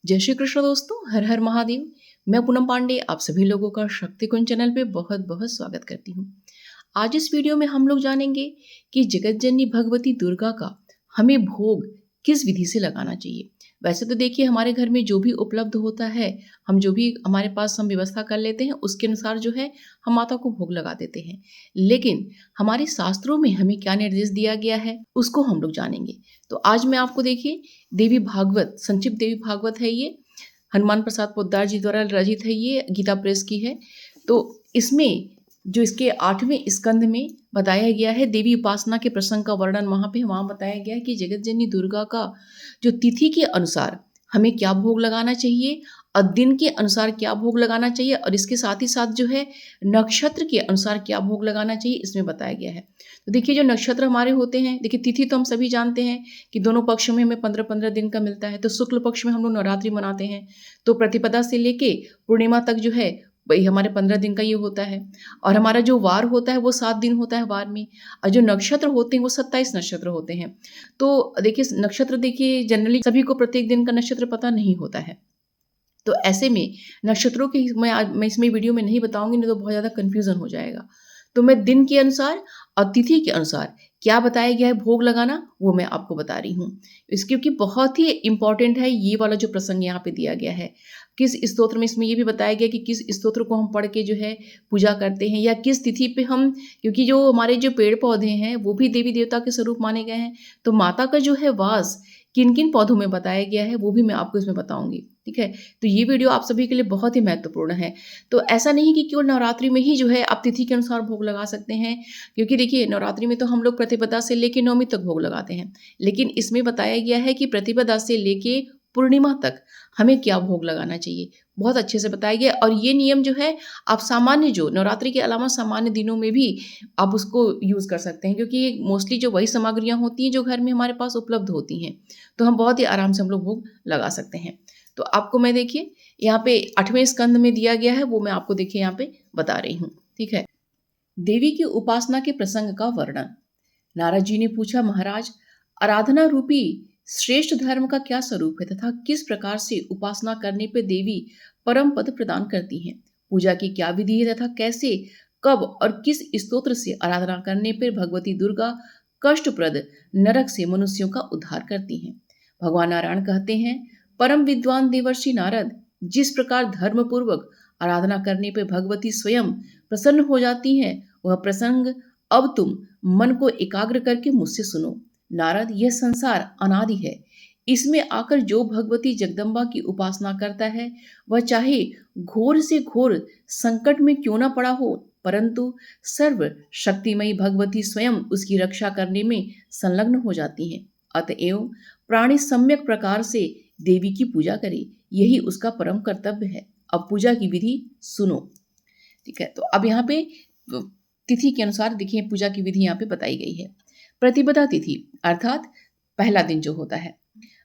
जय श्री कृष्ण दोस्तों, हर हर महादेव। मैं पूनम पांडे आप सभी लोगों का शक्ति कुंज चैनल पे बहुत बहुत स्वागत करती हूँ। आज इस वीडियो में हम लोग जानेंगे कि जगत जननी भगवती दुर्गा का हमें भोग किस विधि से लगाना चाहिए। वैसे तो देखिए, हमारे घर में जो भी उपलब्ध होता है, हम जो भी हमारे पास हम व्यवस्था कर लेते हैं, उसके अनुसार जो है हम माता को भोग लगा देते हैं। लेकिन हमारे शास्त्रों में हमें क्या निर्देश दिया गया है, उसको हम लोग जानेंगे। तो आज मैं आपको देखिए देवी भागवत, संक्षिप्त देवी भागवत है ये, हनुमान प्रसाद पोद्दार जी द्वारा रचित है, ये गीता प्रेस की है। तो इसमें जो इसके 8वें स्कंद में बताया गया है देवी उपासना के प्रसंग का वर्णन, वहाँ बताया गया है कि जगत जननी दुर्गा का जो तिथि के अनुसार हमें क्या भोग लगाना चाहिए और दिन के अनुसार क्या भोग लगाना चाहिए, और इसके साथ ही साथ जो है नक्षत्र के अनुसार क्या भोग लगाना चाहिए, इसमें बताया गया है। तो देखिए, जो नक्षत्र हमारे होते हैं, देखिए तिथि तो हम सभी जानते हैं कि दोनों पक्षों में हमें 15-15 दिन का मिलता है। तो शुक्ल पक्ष में हम लोग नवरात्रि मनाते हैं, तो प्रतिपदा से लेके पूर्णिमा तक जो है वही हमारे 15 दिन का ये होता है। और हमारा जो वार होता है वो 7 दिन होता है वार में, और जो नक्षत्र होते हैं वो 27 नक्षत्र होते हैं। तो देखिए, नक्षत्र देखिए जनरली सभी को प्रत्येक दिन का नक्षत्र पता नहीं होता है। तो ऐसे में नक्षत्रों के मैं इसमें वीडियो में नहीं बताऊंगी, नहीं तो बहुत ज़्यादा कन्फ्यूज़न हो जाएगा। तो मैं दिन के अनुसार और तिथि के अनुसार क्या बताया गया है भोग लगाना, वो मैं आपको बता रही हूँ। क्योंकि बहुत ही इंपॉर्टेंट है ये वाला जो प्रसंग यहाँ पे दिया गया है। किस स्तोत्र में इसमें ये भी बताया गया कि किस स्तोत्र को हम पढ़ के जो है पूजा करते हैं, या किस तिथि पे हम, क्योंकि जो हमारे जो पेड़ पौधे हैं वो भी देवी देवता के स्वरूप माने गए हैं। तो माता का जो है वास किन किन पौधों में बताया गया है वो भी मैं आपको इसमें बताऊंगी। ठीक है, तो ये वीडियो आप सभी के लिए बहुत ही महत्वपूर्ण है। तो ऐसा नहीं कि केवल नवरात्रि में ही जो है आप तिथि के अनुसार भोग लगा सकते हैं, क्योंकि देखिए नवरात्रि में तो हम लोग प्रतिपदा से लेके नवमी तक भोग लगाते हैं, लेकिन इसमें बताया गया है कि प्रतिपदा से लेके पूर्णिमा तक हमें क्या भोग लगाना चाहिए, बहुत अच्छे से बताया गया। और ये नियम जो है आप सामान्य, जो नवरात्रि के अलावा सामान्य दिनों में भी आप उसको यूज़ कर सकते हैं, क्योंकि मोस्टली जो वही सामग्रियाँ होती हैं जो घर में हमारे पास उपलब्ध होती हैं, तो हम बहुत ही आराम से हम लोग भोग लगा सकते हैं। तो आपको मैं देखिए यहाँ पे 8वें स्कंद में दिया गया है, वो मैं आपको देखिए यहाँ पे बता रही हूँ। ठीक है, देवी की उपासना के प्रसंग का वर्णन। नारद जी ने पूछा, महाराज, आराधना रूपी श्रेष्ठ धर्म का क्या स्वरूप है तथा किस प्रकार से उपासना करने पर देवी परम पद प्रदान करती हैं? पूजा की क्या विधि है तथा कैसे, कब और किस स्तोत्र से आराधना करने पर भगवती दुर्गा कष्टप्रद नरक से मनुष्यों का उद्धार करती हैं? भगवान नारायण कहते हैं, परम विद्वान देवर्षि नारद, जिस प्रकार धर्म पूर्वक आराधना करने पर भगवती स्वयं प्रसन्न हो जाती हैं, वह प्रसंग अब तुम मन को एकाग्र करके मुझसे सुनो। नारद, यह संसार अनादि है। इसमें आकर जो भगवती जगदम्बा की उपासना करता है, वह चाहे घोर से घोर संकट में क्यों न पड़ा हो, परंतु सर्व शक्तिमयी भगवती स्वयं उसकी रक्षा करने में संलग्न हो जाती हैं। अतएव प्राणी सम्यक प्रकार से देवी की पूजा करे, यही उसका परम कर्तव्य है। अब पूजा की विधि सुनो। ठीक है, तो अब यहाँ पे तिथि के अनुसार देखिए पूजा की विधि यहाँ पे बताई गई है। प्रतिपदा तिथि अर्थात पहला दिन जो होता है,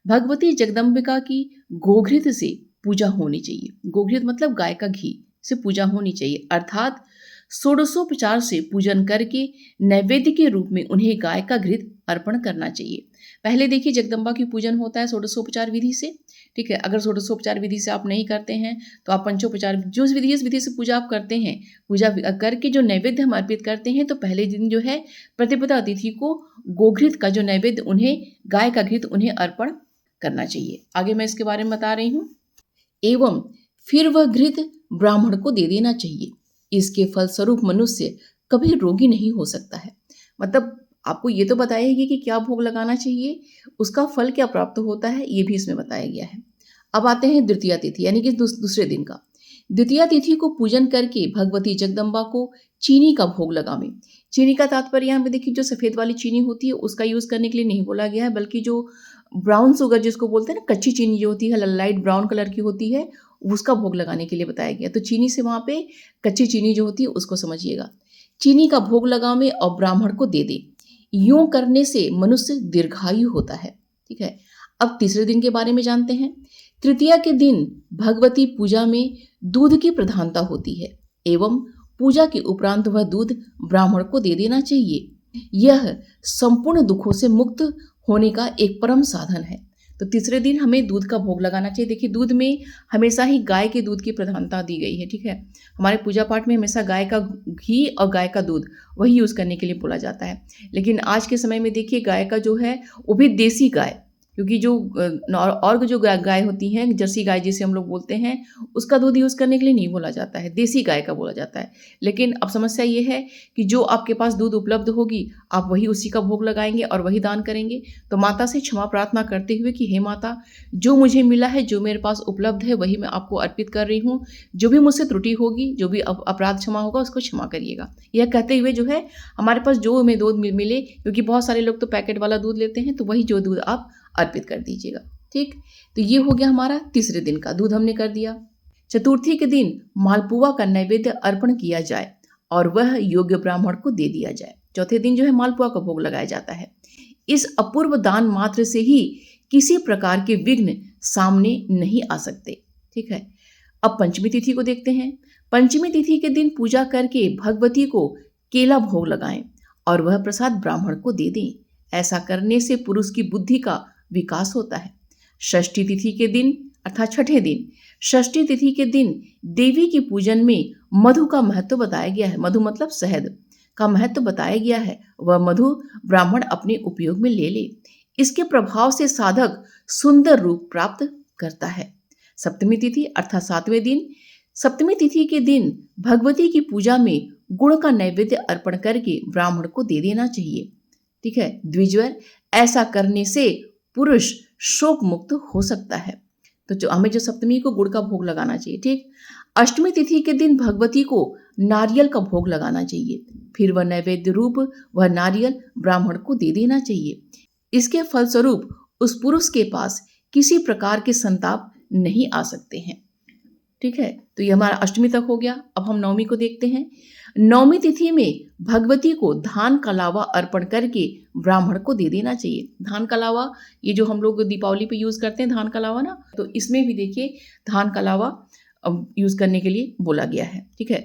भगवती जगदम्बिका की गोघृत से पूजा होनी चाहिए। गोघृत मतलब गाय का घी से पूजा होनी चाहिए, अर्थात षोडशोपचार से पूजन करके नैवेद्य के रूप में उन्हें गाय का घृत अर्पण करना चाहिए। पहले देखिए जगदम्बा की पूजन होता है षोडशोपचार विधि से। ठीक है, अगर षोडशोपचार विधि से आप नहीं करते हैं तो आप पंचोपचार, जो जिस विधि से पूजा आप करते हैं, पूजा करके जो नैवेद्य हम अर्पित करते हैं, तो पहले दिन जो है प्रतिपदा तिथि को गोघृत का जो नैवेद्य, उन्हें गाय का घृत उन्हें अर्पण करना चाहिए। आगे मैं इसके बारे में बता रही हूँ। एवं फिर वह घृत ब्राह्मण को दे देना चाहिए। इसके फलस्वरूप मनुष्य कभी रोगी नहीं हो सकता है। मतलब आपको ये तो बताया गया कि क्या भोग लगाना चाहिए, उसका फल क्या प्राप्त होता है, ये भी इसमें बताया गया है। अब आते हैं द्वितीया तिथि, यानी कि दूसरे दिन का। द्वितीया तिथि को पूजन करके भगवती जगदम्बा को चीनी का भोग लगावे। चीनी का तात्पर्य यहाँ पे देखिए, जो सफ़ेद वाली चीनी होती है उसका यूज़ करने के लिए नहीं बोला गया है, बल्कि जो ब्राउन शुगर जिसको बोलते हैं ना, कच्ची चीनी जो होती है, लाइट ब्राउन कलर की होती है, उसका भोग लगाने के लिए बताया गया। तो चीनी से वहाँ पे कच्ची चीनी जो होती है उसको समझिएगा। चीनी का भोग लगावे और ब्राह्मण को दे दे। यूं करने से मनुष्य दीर्घायु होता है। ठीक है, अब तीसरे दिन के बारे में जानते हैं। तृतीया के दिन भगवती पूजा में दूध की प्रधानता होती है, एवं पूजा के उपरांत वह दूध ब्राह्मण को दे देना चाहिए। यह संपूर्ण दुखों से मुक्त होने का एक परम साधन है। तो तीसरे दिन हमें दूध का भोग लगाना चाहिए। देखिए दूध में हमेशा ही गाय के दूध की प्रधानता दी गई है, ठीक है। हमारे पूजा पाठ में हमेशा गाय का घी और गाय का दूध वही यूज़ करने के लिए बोला जाता है। लेकिन आज के समय में देखिए गाय का जो है वो भी देसी गाय, क्योंकि जो और जो गाय होती हैं, जर्सी गाय जिसे हम लोग बोलते हैं, उसका दूध यूज़ करने के लिए नहीं बोला जाता है, देसी गाय का बोला जाता है। लेकिन अब समस्या ये है कि जो आपके पास दूध उपलब्ध होगी आप वही उसी का भोग लगाएंगे और वही दान करेंगे। तो माता से क्षमा प्रार्थना करते हुए कि हे माता, जो मुझे मिला है, जो मेरे पास उपलब्ध है, वही मैं आपको अर्पित कर रही हूँ। जो भी मुझसे त्रुटि होगी, जो भी अपराध क्षमा होगा, उसको क्षमा करिएगा। यह कहते हुए जो है हमारे पास जो हमें दूध मिले, क्योंकि बहुत सारे लोग तो पैकेट वाला दूध लेते हैं, तो वही जो दूध आप अर्पित कर दीजिएगा, ठीक। तो ये हो गया हमारा तीसरे दिन का, दूध हमने कर दिया। चतुर्थी के दिन मालपुआ का नैवेद्य अर्पण किया जाए और वह योग्य ब्राह्मण को दे दिया जाए। चौथे दिन जो है मालपुआ का भोग लगाया जाता है। इस अपूर्व दान मात्र से ही किसी प्रकार के विघ्न सामने नहीं आ सकते, ठीक है। अब पंचमी तिथि को देखते हैं। पंचमी तिथि के दिन पूजा करके भगवती को केला भोग लगाएं और वह प्रसाद ब्राह्मण को दे दें। ऐसा करने से पुरुष की बुद्धि का विकास होता है। षष्ठी तिथि के दिन अर्थात छठे दिन, षष्ठी तिथि के दिन देवी के पूजन में मधु का महत्व बताया गया है। मधु मतलब शहद का महत्व बताया गया है। वह मधु ब्राह्मण अपने उपयोग में ले ले। इसके प्रभाव से साधक सुंदर रूप प्राप्त करता है। सप्तमी तिथि अर्थात सातवें दिन, सप्तमी तिथि के दिन भगवती की पूजा में गुड़ का नैवेद्य अर्पण करके ब्राह्मण को दे देना चाहिए, ठीक है। द्विजवर, ऐसा करने से पुरुष शोक मुक्त हो सकता है। तो जो हमें जो सप्तमी को गुड़ का भोग लगाना चाहिए, ठीक। अष्टमी तिथि के दिन भगवती को नारियल का भोग लगाना चाहिए। फिर वह नैवेद्य रूप वह नारियल ब्राह्मण को दे देना चाहिए। इसके फलस्वरूप उस पुरुष के पास किसी प्रकार के संताप नहीं आ सकते हैं, ठीक है। तो ये हमारा अष्टमी तक हो गया। अब हम नवमी को देखते हैं। नवमी तिथि में भगवती को धान का लावा अर्पण करके ब्राह्मण को दे देना चाहिए। धान का लावा, ये जो हम लोग दीपावली पे यूज़ करते हैं धान का लावा ना, तो इसमें भी देखिए धान का लावा यूज़ करने के लिए बोला गया है, ठीक है।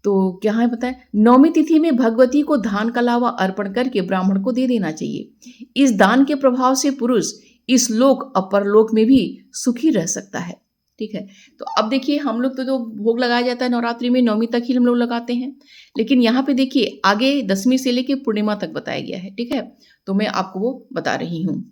तो क्या है बताएं, नवमी तिथि में भगवती को धान का लावा अर्पण करके ब्राह्मण को दे देना चाहिए। इस दान के प्रभाव से पुरुष इस लोक और परलोक में भी सुखी रह सकता है, ठीक है। तो अब देखिए हम लोग तो जो भोग लगाया जाता है नवरात्रि में नवमी तक ही हम लोग लगाते हैं, लेकिन यहाँ पे देखिए आगे दसवीं से लेके पूर्णिमा तक बताया गया है, ठीक है। तो मैं आपको वो बता रही हूँ।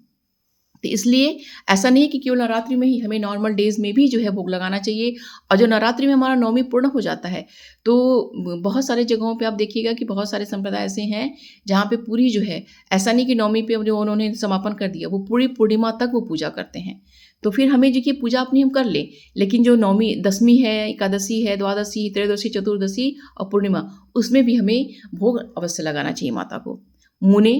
तो इसलिए ऐसा नहीं है कि केवल नवरात्रि में ही, हमें नॉर्मल डेज में भी जो है भोग लगाना चाहिए। और जो नवरात्रि में हमारा नवमी पूर्ण हो जाता है, तो बहुत सारे जगहों पे आप देखिएगा कि बहुत सारे संप्रदाय ऐसे हैं जहाँ पे पूरी जो है, ऐसा नहीं कि नवमी पे जो उन्होंने समापन कर दिया, वो पूरी पूर्णिमा तक वो पूजा करते हैं। तो फिर हमें जो कि पूजा अपनी हम कर लें, लेकिन जो नवमी, दसवीं है, एकादशी है, द्वादशी, त्रयोदशी, चतुर्दशी और पूर्णिमा, उसमें भी हमें भोग अवश्य लगाना चाहिए माता को। मुने,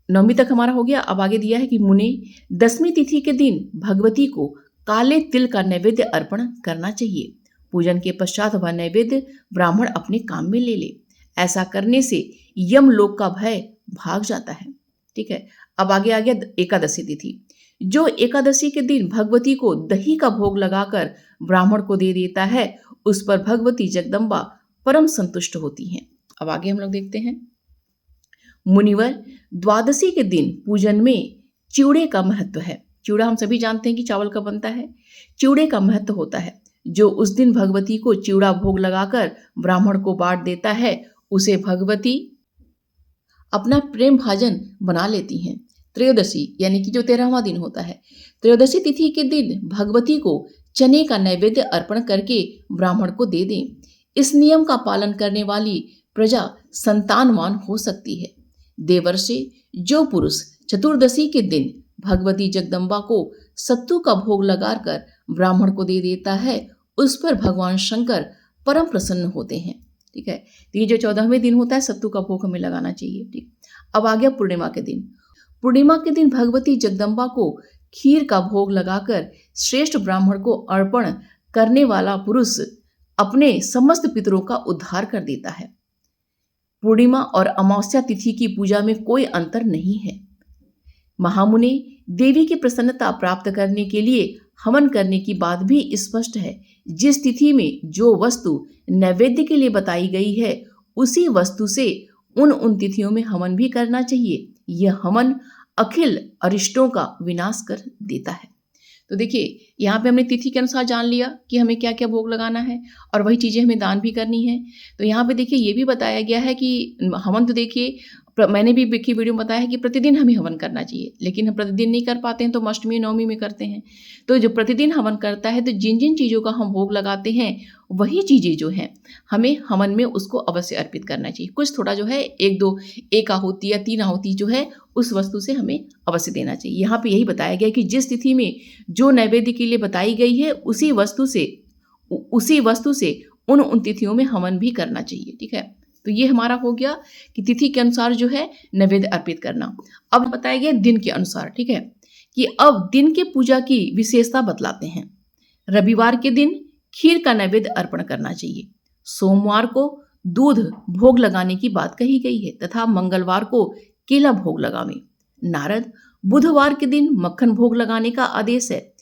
नवमी तक हमारा हो गया। अब आगे दिया है कि मुने, दसवीं तिथि के दिन भगवती को काले तिल का नैवेद्य अर्पण करना चाहिए। पूजन के पश्चात वह नैवेद्य ब्राह्मण अपने काम में ले ले। ऐसा करने से यमलोक का भय भाग जाता है, ठीक है। अब आगे आ गया एकादशी तिथि। जो एकादशी के दिन भगवती को दही का भोग लगाकर ब्राह्मण को दे देता है, उस पर भगवती जगदम्बा परम संतुष्ट होती हैं। अब आगे हम लोग देखते हैं। मुनिवर, द्वादशी के दिन पूजन में चिवड़े का महत्व है। चिवड़ा हम सभी जानते हैं कि चावल का बनता है। चिवड़े का महत्व होता है। जो उस दिन भगवती को चिवड़ा भोग लगाकर ब्राह्मण को बांट देता है, उसे भगवती अपना प्रेम भाजन बना लेती हैं। त्रयोदशी यानी कि जो 13वां दिन होता है, त्रयोदशी तिथि के दिन भगवती को चने का नैवेद्य अर्पण करके ब्राह्मण को दे दें। इस नियम का पालन करने वाली प्रजा संतानवान हो सकती है। देवर्षि, जो पुरुष चतुर्दशी के दिन भगवती जगदम्बा को सत्तू का भोग लगाकर ब्राह्मण को दे देता है, उस पर भगवान शंकर परम प्रसन्न होते हैं, ठीक है। तो ये जो 14वें दिन होता है, सत्तू का भोग हमें लगाना चाहिए, ठीक। अब आ गया पूर्णिमा के दिन। पूर्णिमा के दिन भगवती जगदम्बा को खीर का भोग लगाकर श्रेष्ठ ब्राह्मण को अर्पण करने वाला पुरुष अपने समस्त पितरों का उद्धार कर देता है। पूर्णिमा और अमावस्या तिथि की पूजा में कोई अंतर नहीं है। महामुनि, देवी की प्रसन्नता प्राप्त करने के लिए हवन करने की बात भी स्पष्ट है। जिस तिथि में जो वस्तु नैवेद्य के लिए बताई गई है, उसी वस्तु से उन तिथियों में हवन भी करना चाहिए। यह हवन अखिल अरिष्टों का विनाश कर देता है। तो देखिए यहाँ पे हमने तिथि के अनुसार जान लिया कि हमें क्या क्या भोग लगाना है और वही चीज़ें हमें दान भी करनी है। तो यहाँ पे देखिए ये भी बताया गया है कि हवन तो देखिए मैंने भी की वीडियो में बताया है कि प्रतिदिन हमें हवन करना चाहिए, लेकिन हम प्रतिदिन नहीं कर पाते हैं तो हम अष्टमी नवमी में करते हैं। तो जो प्रतिदिन हवन करता है तो जिन जिन चीज़ों का हम भोग लगाते हैं वही चीज़ें जो हैं हमें हवन में उसको अवश्य अर्पित करना चाहिए। कुछ थोड़ा जो है एक आहुति या 3 आहुति जो है उस वस्तु से हमें अवश्य देना चाहिए। यहाँ पे यही बताया गया कि जिस तिथि में जो नैवेद्य के लिए बताई गई है उसी वस्तु से उन तिथियों में हवन भी करना चाहिए। ठीक है, तो ये हमारा हो गया कि तिथि के अनुसार जो है नैवेद्य अर्पित करना। अब बताया गया दिन के अनुसार, ठीक है, कि अब दिन के पूजा की विशेषता बतलाते हैं। रविवार के दिन खीर का नैवेद्य अर्पण करना चाहिए। सोमवार को दूध भोग लगाने की बात कही गई है तथा मंगलवार को केला भोग लगावे। नारद बुधवार के दिन मक्खन भोग लगाने का आदेश है।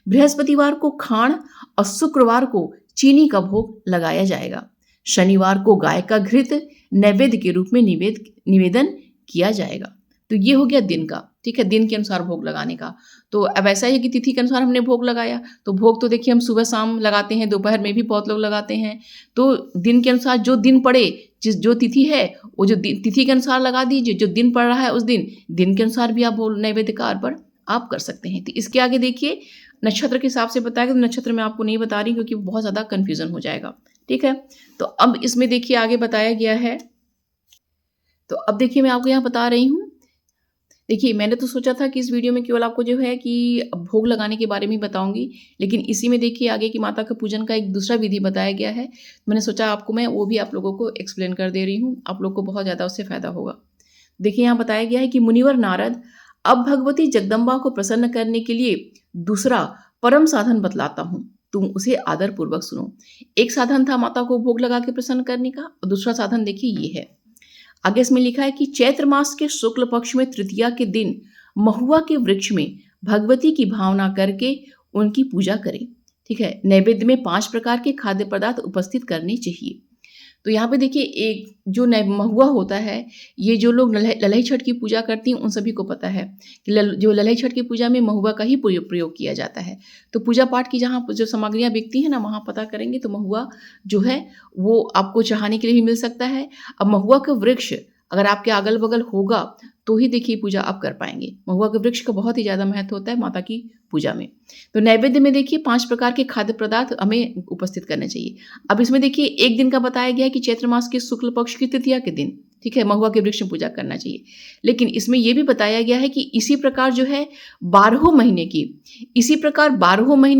बृहस्पतिवार को खांड और शुक्रवार को चीनी का भोग लगाया जाएगा। शनिवार को गाय का घृत नैवेद्य के रूप में निवेदन किया जाएगा। तो ये हो गया दिन का, ठीक है, दिन के अनुसार भोग लगाने का। तो अब ऐसा ही कि तिथि के अनुसार हमने भोग लगाया, तो भोग तो देखिए हम सुबह शाम लगाते हैं, दोपहर में भी बहुत लोग लगाते हैं। तो दिन के अनुसार जो दिन पड़े, जो तिथि है वो जो तिथि के अनुसार लगा दीजिए। जो दिन पड़ रहा है उस दिन के अनुसार भी आप नैवेद्य का अर्पण आप कर सकते हैं। तो इसके आगे देखिए नक्षत्र के हिसाब से बताया, तो नक्षत्र मैं आपको नहीं बता रही क्योंकि बहुत ज़्यादा कन्फ्यूजन हो जाएगा। ठीक है, तो अब इसमें देखिए आगे बताया गया है। तो अब देखिए मैं आपको यहाँ बता रही हूँ। देखिए मैंने तो सोचा था कि इस वीडियो में केवल आपको जो है कि भोग लगाने के बारे में बताऊंगी, लेकिन इसी में देखिए आगे कि माता का पूजन का एक दूसरा विधि बताया गया है। मैंने सोचा आपको मैं वो भी आप लोगों को एक्सप्लेन कर दे रही हूँ, आप लोग को बहुत ज़्यादा उससे फायदा होगा। देखिए यहाँ बताया गया है कि मुनिवर नारद अब भगवती जगदम्बा को प्रसन्न करने के लिए दूसरा परम साधन बतलाता हूँ, तुम उसे आदर पूर्वक सुनो। एक साधन था माता को भोग लगा के प्रसन्न करने का, और दूसरा साधन देखिए ये है। आगे इसमें लिखा है कि चैत्र मास के शुक्ल पक्ष में तृतीया के दिन महुआ के वृक्ष में भगवती की भावना करके उनकी पूजा करें। ठीक है, नैवेद्य में 5 प्रकार के खाद्य पदार्थ उपस्थित करने चाहिए। तो यहाँ पे देखिए एक जो महुआ होता है, ये जो लोग ललई छठ की पूजा करती हैं उन सभी को पता है कि जो ललई छठ की पूजा में महुआ का ही प्रयोग किया जाता है। तो पूजा पाठ की जहाँ जो सामग्रियाँ बिकती हैं ना, वहाँ पता करेंगे तो महुआ जो है वो आपको चढ़ाने के लिए भी मिल सकता है। अब महुआ का वृक्ष अगर आपके अगल बगल होगा तो ही देखिए पूजा आप कर पाएंगे। महुआ के वृक्ष का बहुत ही ज़्यादा महत्व होता है माता की पूजा में। तो नैवेद्य में देखिए 5 प्रकार के खाद्य पदार्थ हमें उपस्थित करने चाहिए। अब इसमें देखिए एक दिन का बताया गया है कि चैत्र मास के शुक्ल पक्ष की तृतीया के दिन, ठीक है, महुआ के वृक्ष में पूजा करना चाहिए। लेकिन इसमें यह भी बताया गया है कि इसी प्रकार जो है 12 महीने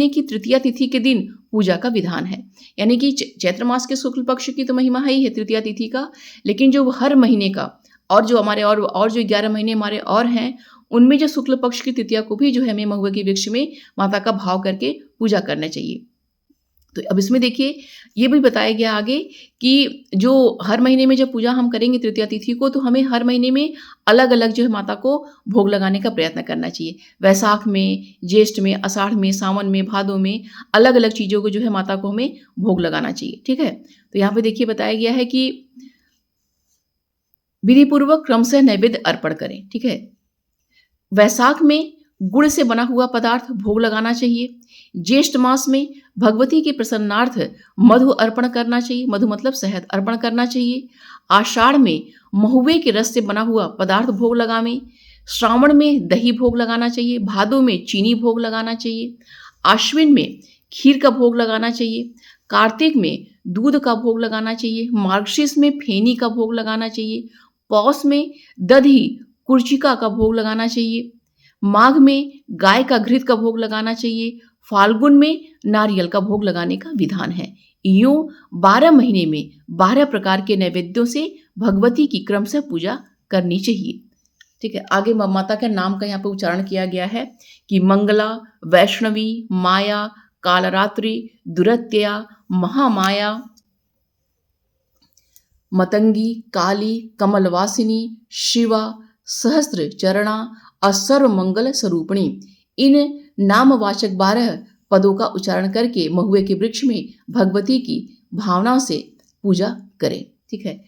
की तृतीया तिथि के दिन पूजा का विधान है। यानी कि चैत्र मास के शुक्ल पक्ष की तो महिमा है ही है तृतीया तिथि का, लेकिन जो हर महीने का और जो हमारे और जो 11 महीने हमारे और हैं उनमें जो शुक्ल पक्ष की तृतीया को भी जो है हमें महुआ के वृक्ष में माता का भाव करके पूजा करना चाहिए। तो अब इसमें देखिए ये भी बताया गया आगे कि जो हर महीने में जब पूजा हम करेंगे तृतीया तिथि को, तो हमें हर महीने में अलग अलग जो है माता को भोग लगाने का प्रयत्न करना चाहिए। वैशाख में, ज्येष्ठ में, आषाढ़ में, सावन में, भादों में अलग अलग चीज़ों को जो है माता को हमें भोग लगाना चाहिए। ठीक है, तो यहाँ पे देखिए बताया गया है कि विधि पूर्वक क्रम से नैवेद्य अर्पण करें। ठीक है, वैशाख में गुड़ से बना हुआ पदार्थ भोग लगाना चाहिए। ज्येष्ठ मास में भगवती के प्रसन्नार्थ मधु अर्पण करना चाहिए, मधु मतलब शहद अर्पण करना चाहिए। आषाढ़ में महुए के रस से बना हुआ पदार्थ भोग लगावें। श्रावण में दही भोग लगाना चाहिए। भादों में चीनी भोग लगाना चाहिए। आश्विन में खीर का भोग लगाना चाहिए। कार्तिक में दूध का भोग लगाना चाहिए। मार्गशीर्ष में फेनी का भोग लगाना चाहिए। पौष में दधी कुर्चिका का भोग लगाना चाहिए। माघ में गाय का घृत का भोग लगाना चाहिए। फाल्गुन में नारियल का भोग लगाने का विधान है। यूं 12 महीने में 12 प्रकार के नैवेद्यों से भगवती की क्रम से पूजा करनी चाहिए। ठीक है, आगे माता के नाम का यहाँ पे उच्चारण किया गया है कि मंगला, वैष्णवी, माया, कालरात्रि, दुरत्या, महामाया, मतंगी, काली, कमलवासिनी, शिवा, सहस्त्र चरणा और सर्वमंगल स्वरूपिणी, इन नामवाचक 12 पदों का उच्चारण करके महुए के वृक्ष में भगवती की भावना से पूजा करें। ठीक है,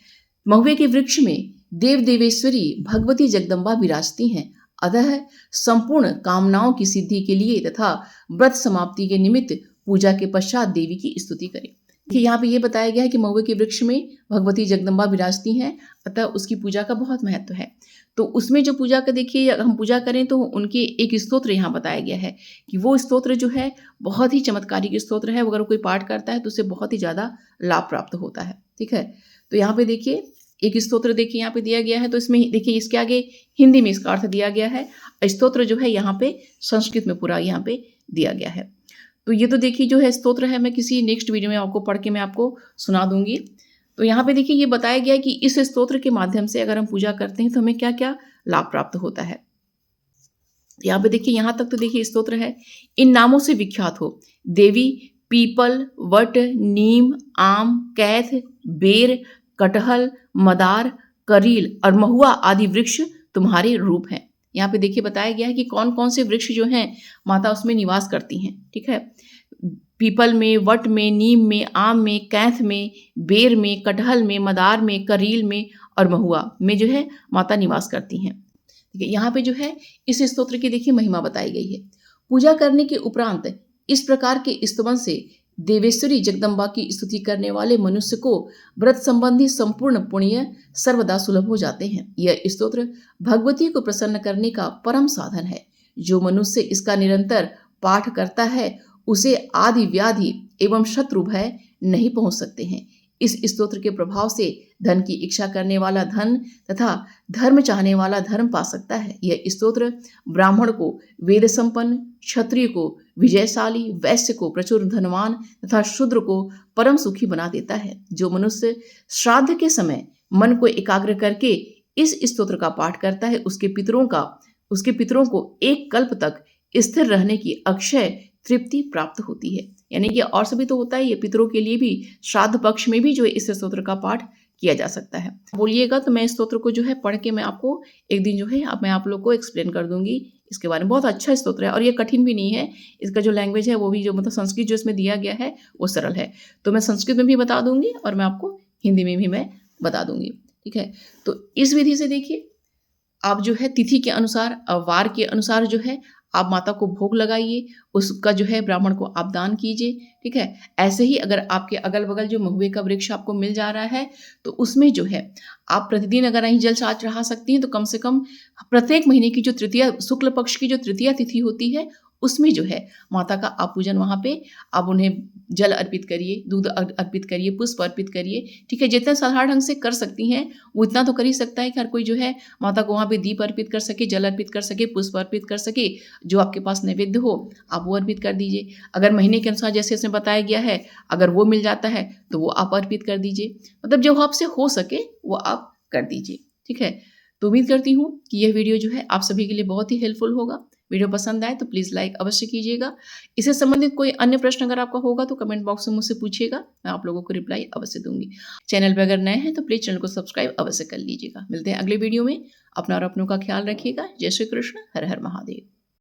महुए के वृक्ष में देव देवेश्वरी भगवती जगदम्बा विराजती हैं। अतः संपूर्ण कामनाओं की सिद्धि के लिए तथा व्रत समाप्ति के निमित्त पूजा के पश्चात देवी की स्तुति करें। देखिए यहाँ पे ये बताया गया है कि महुए के वृक्ष में भगवती जगदम्बा विराजती हैं, अतः उसकी पूजा का बहुत महत्व है। तो उसमें जो पूजा का देखिए हम पूजा करें तो उनके एक स्तोत्र यहाँ बताया गया है कि वो स्तोत्र जो है बहुत ही चमत्कारिक स्तोत्र है। अगर कोई पाठ करता है तो उससे बहुत ही ज़्यादा लाभ प्राप्त होता है। ठीक है, तो यहाँ पे देखिए एक स्तोत्र देखिए यहाँ पे दिया गया है, तो इसमें देखिए इसके आगे हिंदी में इसका अर्थ दिया गया है। स्तोत्र जो है यहाँ पे संस्कृत में पूरा यहाँ पे दिया गया है। तो ये तो देखिए जो है स्तोत्र है, मैं किसी नेक्स्ट वीडियो में आपको पढ़ के मैं आपको सुना दूंगी। तो यहाँ पे देखिए ये बताया गया है कि इस स्तोत्र के माध्यम से अगर हम पूजा करते हैं तो हमें क्या क्या लाभ प्राप्त होता है। यहाँ पे देखिए यहाँ तक तो देखिए स्तोत्र है, इन नामों से विख्यात हो देवी पीपल, वट, नीम, आम, कैथ, बेर, कटहल, मदार, करील और महुआ आदि वृक्ष तुम्हारे रूप हैं। यहाँ पे देखिए बताया गया है कि कौन कौन से वृक्ष जो हैं माता उसमें निवास करती हैं। ठीक है, पीपल में, वट में, नीम में, आम में, कैथ में, बेर में, कटहल में, मदार में, करील में और महुआ में जो है माता निवास करती हैं। ठीक है, यहाँ पे जो है इस स्तोत्र की देखिए महिमा बताई गई है। पूजा करने के उपरांत इस प्रकार के स्तवन से देवेश्वरी जगदम्बा की स्तुति करने वाले मनुष्य को व्रत संबंधी संपूर्ण पुण्य सर्वदा सुलभ हो जाते हैं। यह स्तोत्र भगवती को प्रसन्न करने का परम साधन है। जो मनुष्य इसका निरंतर पाठ करता है उसे आदि व्याधि एवं शत्रु भय नहीं पहुंच सकते हैं। इस स्तोत्र के प्रभाव से धन की इच्छा करने वाला धन तथा धर्म चाहने वाला धर्म पा सकता है। यह स्तोत्र ब्राह्मण को वेद संपन्न, क्षत्रिय को विजयशाली, वैश्य को प्रचुर धनवान तथा शूद्र को परम सुखी बना देता है। जो मनुष्य श्राद्ध के समय मन को एकाग्र करके इस स्तोत्र का पाठ करता है उसके पितरों को एक कल्प तक स्थिर रहने की अक्षय तृप्ति प्राप्त होती है। यानी कि और सभी तो होता है, ये पितरों के लिए भी श्राद्ध पक्ष में भी जो है इस स्तोत्र का पाठ किया जा सकता है। बोलिएगा तो मैं इस स्तोत्र को जो है पढ़ के मैं आपको एक दिन जो है अब मैं आप लोग को एक्सप्लेन कर दूंगी इसके बारे में। बहुत अच्छा स्तोत्र है और ये कठिन भी नहीं है। इसका जो लैंग्वेज है वो भी जो मतलब संस्कृत जो इसमें दिया गया है वो सरल है। तो मैं संस्कृत में भी बता दूंगी और मैं आपको हिंदी में भी मैं बता दूंगी। ठीक है, तो इस विधि से देखिए आप जो है तिथि के अनुसार, वार के अनुसार जो है आप माता को भोग लगाइए, उसका जो है ब्राह्मण को आप दान कीजिए। ठीक है, ऐसे ही अगर आपके अगल बगल जो महुए का वृक्ष आपको मिल जा रहा है तो उसमें जो है आप प्रतिदिन अगर नहीं जल साथ चढ़ा सकती हैं तो कम से कम प्रत्येक महीने की जो तृतीया शुक्ल पक्ष की जो तृतीया तिथि होती है उसमें जो है माता का आप पूजन वहाँ पे आप उन्हें जल अर्पित करिए, दूध अर्पित करिए, पुष्प अर्पित करिए। ठीक है, जितना साधारण ढंग से कर सकती हैं वो इतना तो कर ही सकता है कि हर कोई जो है माता को वहाँ पे दीप अर्पित कर सके, जल अर्पित कर सके, पुष्प अर्पित कर सके, जो आपके पास नैवेद्य हो आप वो अर्पित कर दीजिए। अगर महीने के अनुसार जैसे इसमें बताया गया है अगर वो मिल जाता है तो वो आप अर्पित कर दीजिए, मतलब जो आपसे हो सके वो आप कर दीजिए। ठीक है, तो उम्मीद करती हूँ कि यह वीडियो जो है आप सभी के लिए बहुत ही हेल्पफुल होगा। वीडियो पसंद आए तो प्लीज़ लाइक अवश्य कीजिएगा। इससे संबंधित कोई अन्य प्रश्न अगर आपका होगा तो कमेंट बॉक्स में मुझसे पूछिएगा, मैं आप लोगों को रिप्लाई अवश्य दूंगी। चैनल पर अगर नए हैं तो प्लीज़ चैनल को सब्सक्राइब अवश्य कर लीजिएगा। मिलते हैं अगले वीडियो में। अपना और अपनों का ख्याल रखिएगा। जय श्री कृष्ण। हर हर महादेव।